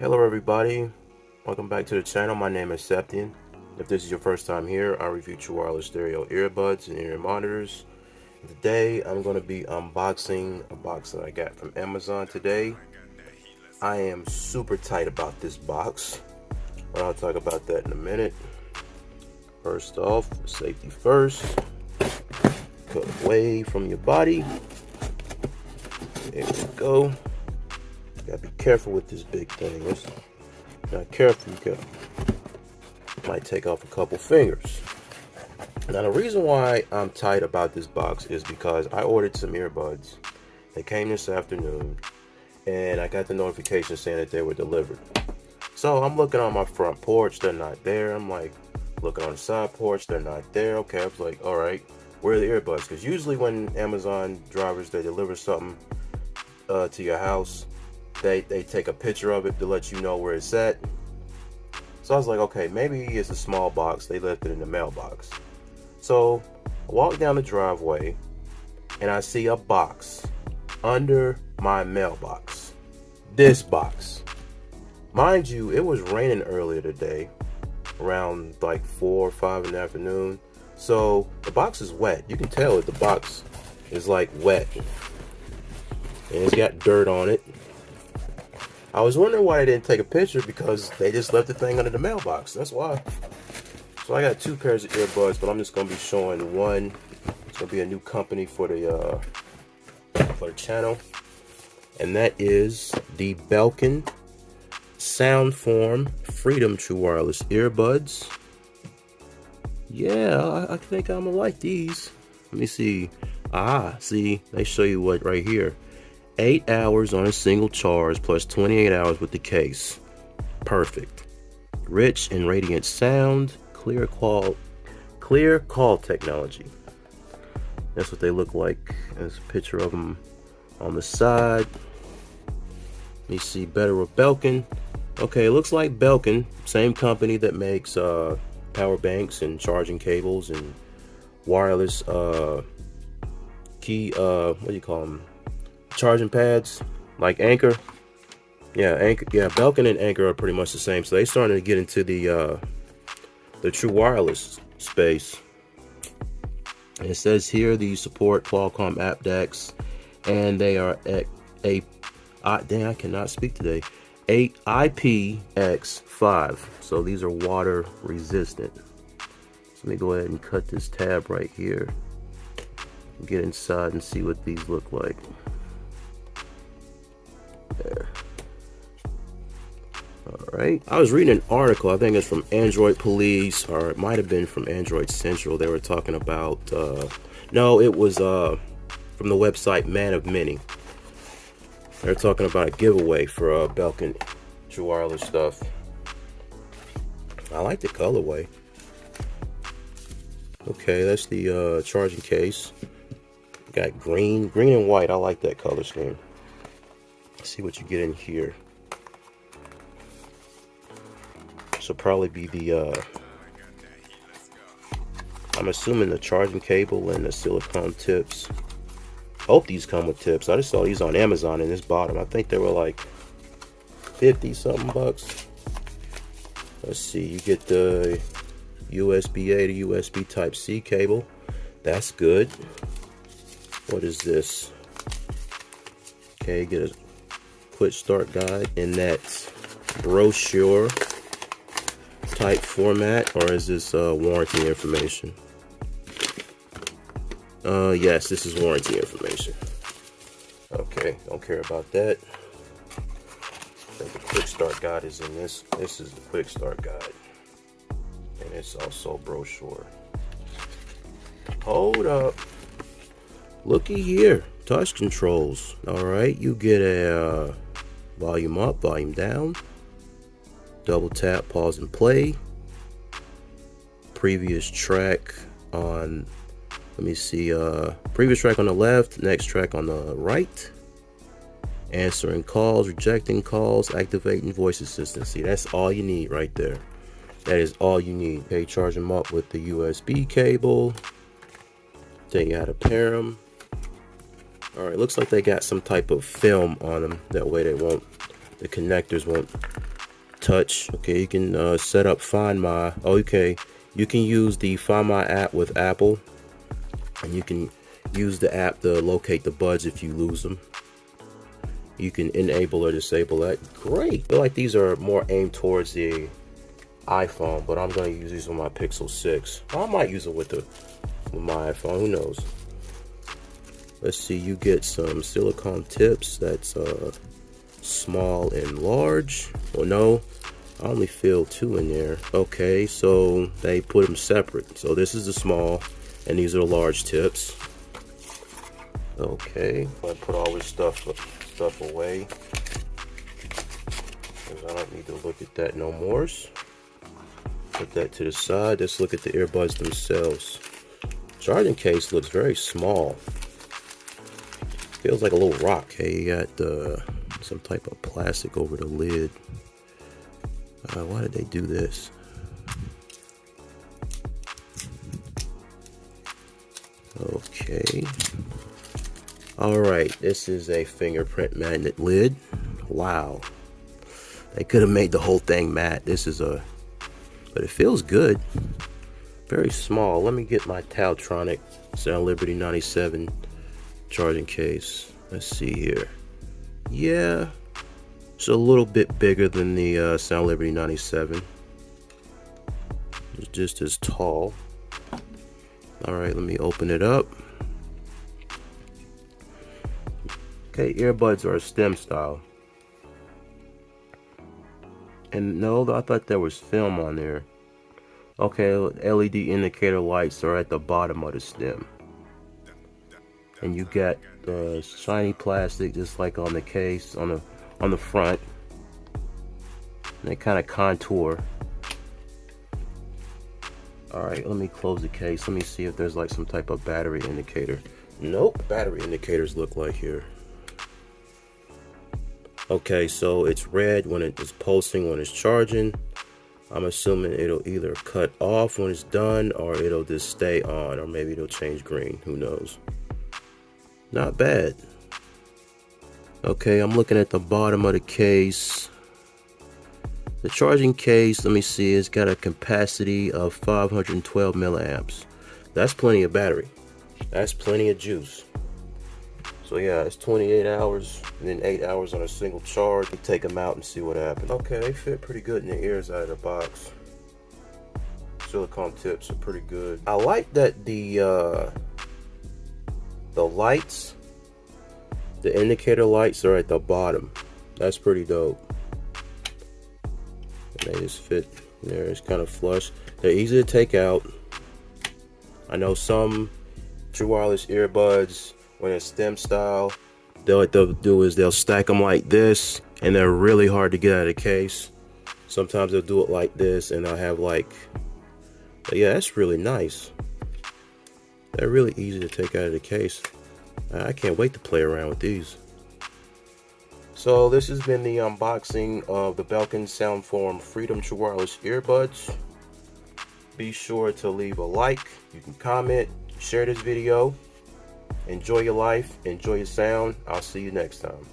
Hello everybody, welcome back to the channel. My name is Septian. If this is your first time here, I review true wireless stereo earbuds and ear monitors. Today I'm going to be unboxing a box that I got from Amazon today. I am super tight about this box, but I'll talk about that in a minute. First off, safety first. Cut away from your body. There we go. You gotta be careful with this big thing. It's not careful, you might take off a couple fingers. Now the reason why I'm tight about this box is because I ordered some earbuds. They came this afternoon and I got the notification saying that they were delivered. So I'm looking on my front porch, they're not there. I'm like looking on the side porch, they're not there. Okay, I was like, all right, where are the earbuds? Because usually when Amazon drivers, they deliver something to your house, they take a picture of it to let you know where it's at. So I was like, okay, maybe it's a small box, they left it in the mailbox. So I walk down the driveway and I see a box under my mailbox. This box, mind you, it was raining earlier today around like 4 or 5 in the afternoon, so the box is wet. You can tell that the box is like wet and it's got dirt on it. I was wondering why they didn't take a picture, because they just left the thing under the mailbox. That's why. So I got 2 pairs of earbuds, but I'm just gonna be showing one. It's gonna be a new company for the channel, and that is the Belkin Soundform Freedom true wireless earbuds. Yeah, I think I'm gonna like these. Let me see. See, they show you what right here. 8 hours on a single charge plus 28 hours with the case. Perfect. Rich and radiant sound, clear call technology. That's what they look like. There's a picture of them on the side. Let me see, better with Belkin. Okay, it looks like Belkin, same company that makes power banks and charging cables and wireless what do you call them? Charging pads, like Anchor. Yeah, Belkin and Anchor are pretty much the same. So they starting to get into the true wireless space. And it says here these support Qualcomm aptX, and they are at dang, I cannot speak today. IPX5. So these are water resistant. So let me go ahead and cut this tab right here. Get inside and see what these look like. There. Alright, I was reading an article, I think it's from Android Police, or it might have been from Android Central. They were talking about no, it was from the website Man of Many. They're talking about a giveaway for Belkin true wireless stuff. I like the colorway. Okay, that's the charging case. Got green and white. I like that color scheme. See what you get in here. This will probably be the I'm assuming the charging cable and the silicone tips. Hope these come with tips. I just saw these on Amazon in this bottom. I think they were like 50 something bucks. Let's see, you get the USB-A to USB Type-C cable. That's good. What is this? Okay, get a quick start guide in that brochure type format, or is this warranty information? Yes, this is warranty information. Okay, don't care about that. I think the quick start guide is in this. This is the quick start guide, and it's also brochure. Hold up, looky here. Touch controls. All right, you get a volume up, volume down, double tap, pause and play, previous track on, let me see, previous track on the left, next track on the right, answering calls, rejecting calls, activating voice assistant. See, that's all you need right there. That is all you need. Okay, charge them up with the USB cable. Tell you how to pair them. Alright, looks like they got some type of film on them. That way they won't, the connectors won't touch. Okay, you can set up Find My. Okay, you can use the Find My app with Apple, and you can use the app to locate the buds if you lose them. You can enable or disable that. Great. I feel like these are more aimed towards the iPhone, but I'm gonna use these on my Pixel 6. I might use it with my iPhone. Who knows? Let's see. You get some silicone tips. That's small and large. Oh no, I only feel 2 in there. Okay, so they put them separate. So this is the small, and these are the large tips. Okay, I'm gonna put all this stuff away, because I don't need to look at that no more. Put that to the side. Let's look at the earbuds themselves. Charging case looks very small. Feels like a little rock. Hey, you got some type of plastic over the lid. Why did they do this? Okay. Alright, this is a fingerprint magnet lid. Wow. They could have made the whole thing matte. This is but it feels good. Very small. Let me get my Taltronic Sound Liberty 97 charging case. Let's see here. Yeah, it's a little bit bigger than the Sound Liberty 97. It's just as tall. Alright, let me open it up. Okay, earbuds are a stem style. And no, I thought there was film on there. Okay, LED indicator lights are at the bottom of the stem. And you got shiny plastic just like on the case, on the front. And they kind of contour. Alright, let me close the case. Let me see if there's like some type of battery indicator. Nope, battery indicators look like here. Okay, so it's red when it is pulsing, when it's charging. I'm assuming it'll either cut off when it's done, or it'll just stay on, or maybe it'll change green. Who knows? Not bad. Okay, I'm looking at the bottom of the case. The charging case, let me see, it's got a capacity of 512 milliamps. That's plenty of battery. That's plenty of juice. So yeah, it's 28 hours and then 8 hours on a single charge. You take them out and see what happens. Okay, they fit pretty good in the ears out of the box. Silicone tips are pretty good. I like that the lights, the indicator lights are at the bottom. That's pretty dope. And they just fit there. It's kind of flush. They're easy to take out. I know some true wireless earbuds, when it's stem style, what they'll do is they'll stack them like this, and they're really hard to get out of the case. Sometimes they'll do it like this, and they'll have like, but yeah, that's really nice. They're really easy to take out of the case. I can't wait to play around with these. So this has been the unboxing of the Belkin Soundform Freedom True Wireless Earbuds. Be sure to leave a like. You can comment, share this video. Enjoy your life, enjoy your sound. I'll see you next time.